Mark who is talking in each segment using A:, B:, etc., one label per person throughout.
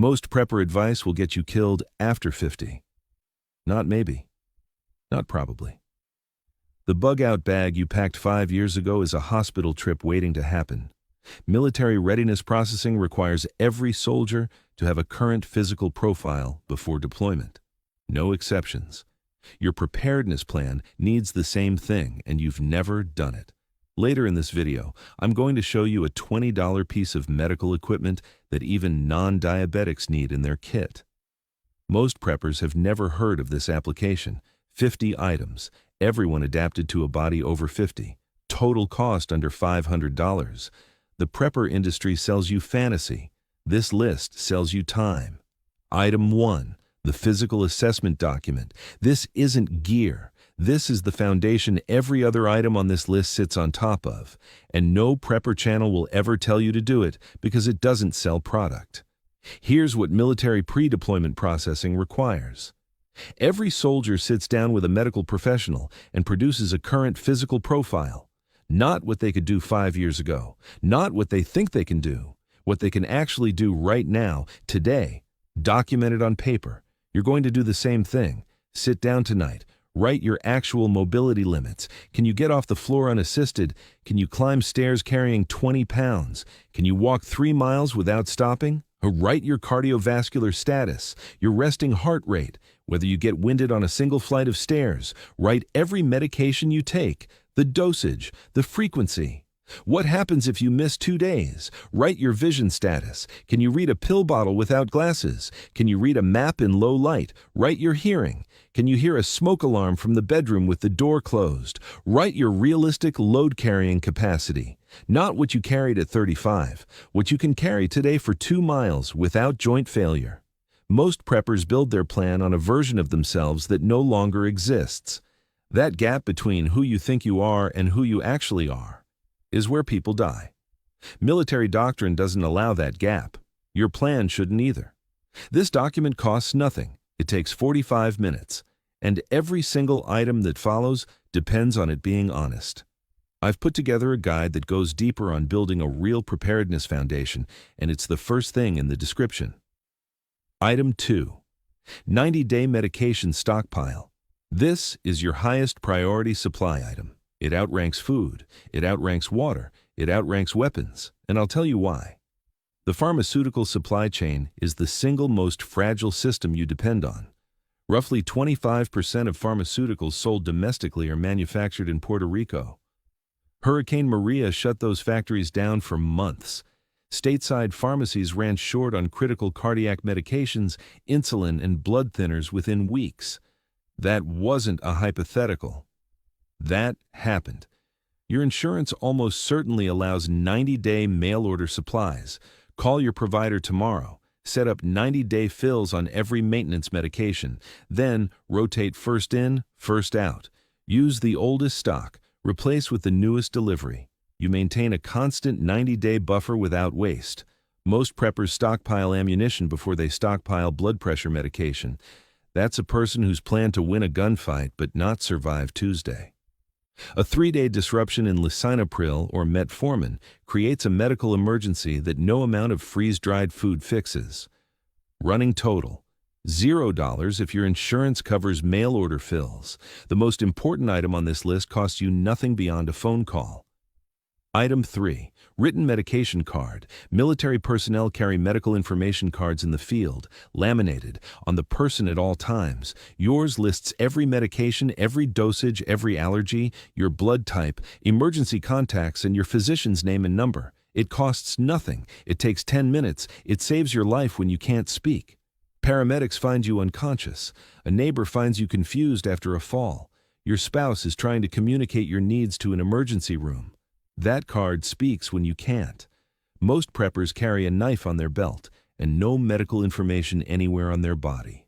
A: Most prepper advice will get you killed after 50. Not maybe. Not probably. The bug-out bag you packed 5 years ago is a hospital trip waiting to happen. Military readiness processing requires every soldier to have a current physical profile before deployment. No exceptions. Your preparedness plan needs the same thing, and you've never done it. Later in this video, I'm going to show you a $20 piece of medical equipment that even non-diabetics need in their kit. Most preppers have never heard of this application. 50 items, everyone adapted to a body over 50. Total cost under $500. The prepper industry sells you fantasy. This list sells you time. Item 1, the physical assessment document. This isn't gear. This is the foundation every other item on this list sits on top of, and no prepper channel will ever tell you to do it because it doesn't sell product. Here's what military pre-deployment processing requires. Every soldier sits down with a medical professional and produces a current physical profile. Not what they could do 5 years ago, not what they think they can do, what they can actually do right now, today, documented on paper. You're going to do the same thing. Sit down tonight. Write your actual mobility limits. Can you get off the floor unassisted? Can you climb stairs carrying 20 pounds? Can you walk 3 miles without stopping? Write your cardiovascular status, your resting heart rate, whether you get winded on a single flight of stairs. Write every medication you take, the dosage, the frequency. What happens if you miss 2 days? Write your vision status. Can you read a pill bottle without glasses? Can you read a map in low light? Write your hearing. Can you hear a smoke alarm from the bedroom with the door closed? Write your realistic load-carrying capacity. Not what you carried at 35, what you can carry today for 2 miles without joint failure. Most preppers build their plan on a version of themselves that no longer exists. That gap between who you think you are and who you actually are is where people die. Military doctrine doesn't allow that gap. Your plan shouldn't either. This document costs nothing. It takes 45 minutes, and every single item that follows depends on it being honest. I've put together a guide that goes deeper on building a real preparedness foundation, and it's the first thing in the description. Item 2. 90-day medication stockpile. This is your highest priority supply item. It outranks food, it outranks water, it outranks weapons, and I'll tell you why. The pharmaceutical supply chain is the single most fragile system you depend on. Roughly 25% of pharmaceuticals sold domestically are manufactured in Puerto Rico. Hurricane Maria shut those factories down for months. Stateside pharmacies ran short on critical cardiac medications, insulin, and blood thinners within weeks. That wasn't a hypothetical. That happened. Your insurance almost certainly allows 90-day mail-order supplies. Call your provider tomorrow. Set up 90-day fills on every maintenance medication. Then rotate first in, first out. Use the oldest stock. Replace with the newest delivery. You maintain a constant 90-day buffer without waste. Most preppers stockpile ammunition before they stockpile blood pressure medication. That's a person who's planned to win a gunfight but not survive Tuesday. A 3-day disruption in lisinopril or metformin creates a medical emergency that no amount of freeze-dried food fixes. Running total: $0 if your insurance covers mail-order fills. The most important item on this list costs you nothing beyond a phone call. Item 3. Written medication card. Military personnel carry medical information cards in the field, laminated, on the person at all times. Yours lists every medication, every dosage, every allergy, your blood type, emergency contacts, and your physician's name and number. It costs nothing. It takes 10 minutes. It saves your life when you can't speak. Paramedics find you unconscious. A neighbor finds you confused after a fall. Your spouse is trying to communicate your needs to an emergency room. That card speaks when you can't. Most preppers carry a knife on their belt and no medical information anywhere on their body.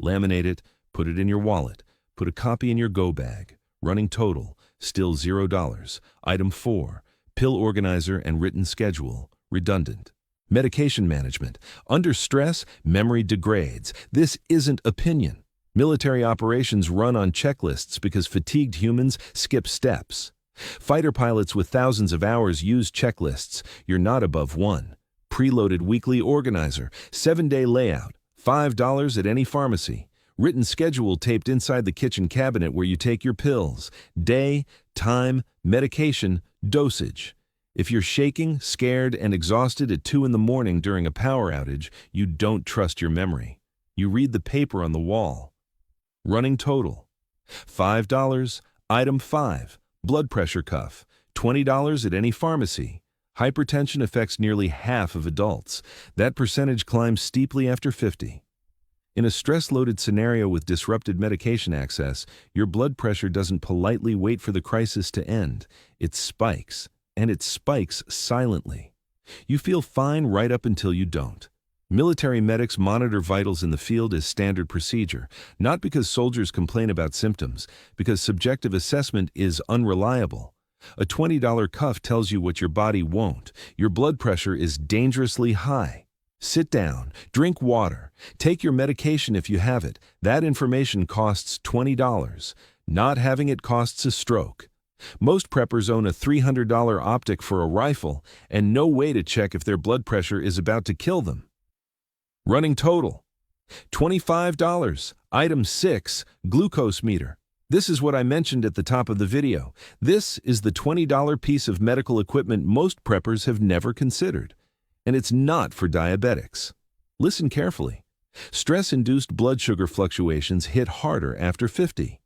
A: Laminate it, put it in your wallet, put a copy in your go bag. Running total: still $0. Item 4. Pill organizer and written schedule. Redundant. Medication management. Under stress, memory degrades. This isn't opinion. Military operations run on checklists because fatigued humans skip steps. Fighter pilots with thousands of hours use checklists. You're not above one. Preloaded weekly organizer, 7-day layout, $5 at any pharmacy. Written schedule taped inside the kitchen cabinet where you take your pills. Day, time, medication, dosage. If you're shaking, scared, and exhausted at 2 in the morning during a power outage, you don't trust your memory. You read the paper on the wall. Running total. $5, item 5, blood pressure cuff, $20 at any pharmacy. Hypertension affects nearly half of adults. That percentage climbs steeply after 50. In a stress-loaded scenario with disrupted medication access, your blood pressure doesn't politely wait for the crisis to end. It spikes, and it spikes silently. You feel fine right up until you don't. Military medics monitor vitals in the field as standard procedure, not because soldiers complain about symptoms, because subjective assessment is unreliable. A $20 cuff tells you what your body won't. Your blood pressure is dangerously high. Sit down, drink water, take your medication if you have it. That information costs $20. Not having it costs a stroke. Most preppers own a $300 optic for a rifle and no way to check if their blood pressure is about to kill them. Running total. $25. Item 6, glucose meter. This is what I mentioned at the top of the video. This is the $20 piece of medical equipment most preppers have never considered. And it's not for diabetics. Listen carefully. Stress-induced blood sugar fluctuations hit harder after 50.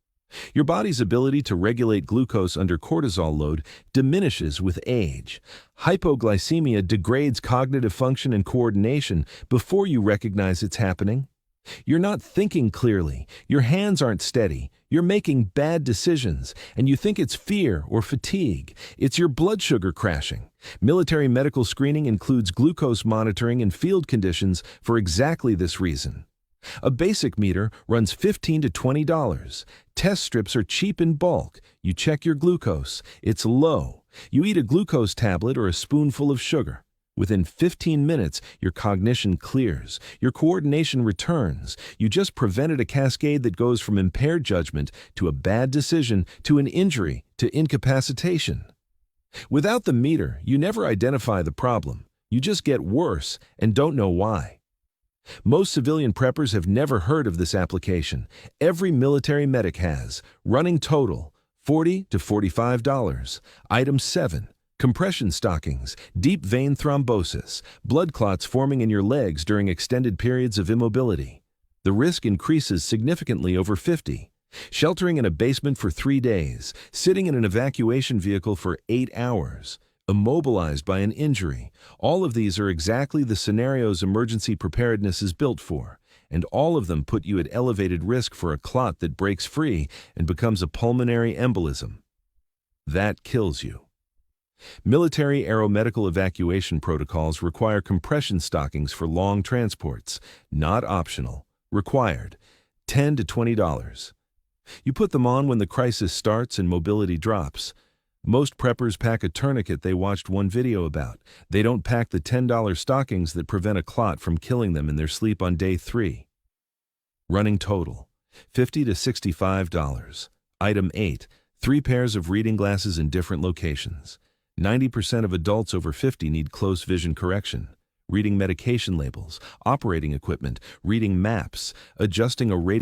A: Your body's ability to regulate glucose under cortisol load diminishes with age. Hypoglycemia degrades cognitive function and coordination before you recognize it's happening. You're not thinking clearly, your hands aren't steady, you're making bad decisions, and you think it's fear or fatigue. It's your blood sugar crashing. Military medical screening includes glucose monitoring in field conditions for exactly this reason. A basic meter runs $15 to $20. Test strips are cheap in bulk. You check your glucose. It's low. You eat a glucose tablet or a spoonful of sugar. Within 15 minutes, your cognition clears. Your coordination returns. You just prevented a cascade that goes from impaired judgment to a bad decision to an injury to incapacitation. Without the meter, you never identify the problem. You just get worse and don't know why. Most civilian preppers have never heard of this application. Every military medic has. Running total, $40 to $45. Item 7. Compression stockings, deep vein thrombosis, blood clots forming in your legs during extended periods of immobility. The risk increases significantly over 50. Sheltering in a basement for 3 days, sitting in an evacuation vehicle for 8 hours, immobilized by an injury. All of these are exactly the scenarios emergency preparedness is built for, and all of them put you at elevated risk for a clot that breaks free and becomes a pulmonary embolism. That kills you. Military aeromedical evacuation protocols require compression stockings for long transports. Not optional. Required. $10 to $20. You put them on when the crisis starts and mobility drops. Most preppers pack a tourniquet they watched one video about. They don't pack the $10 stockings that prevent a clot from killing them in their sleep on day 3. Running total. $50 to $65. Item 8. 3 pairs of reading glasses in different locations. 90% of adults over 50 need close vision correction. Reading medication labels, operating equipment, reading maps, adjusting a radius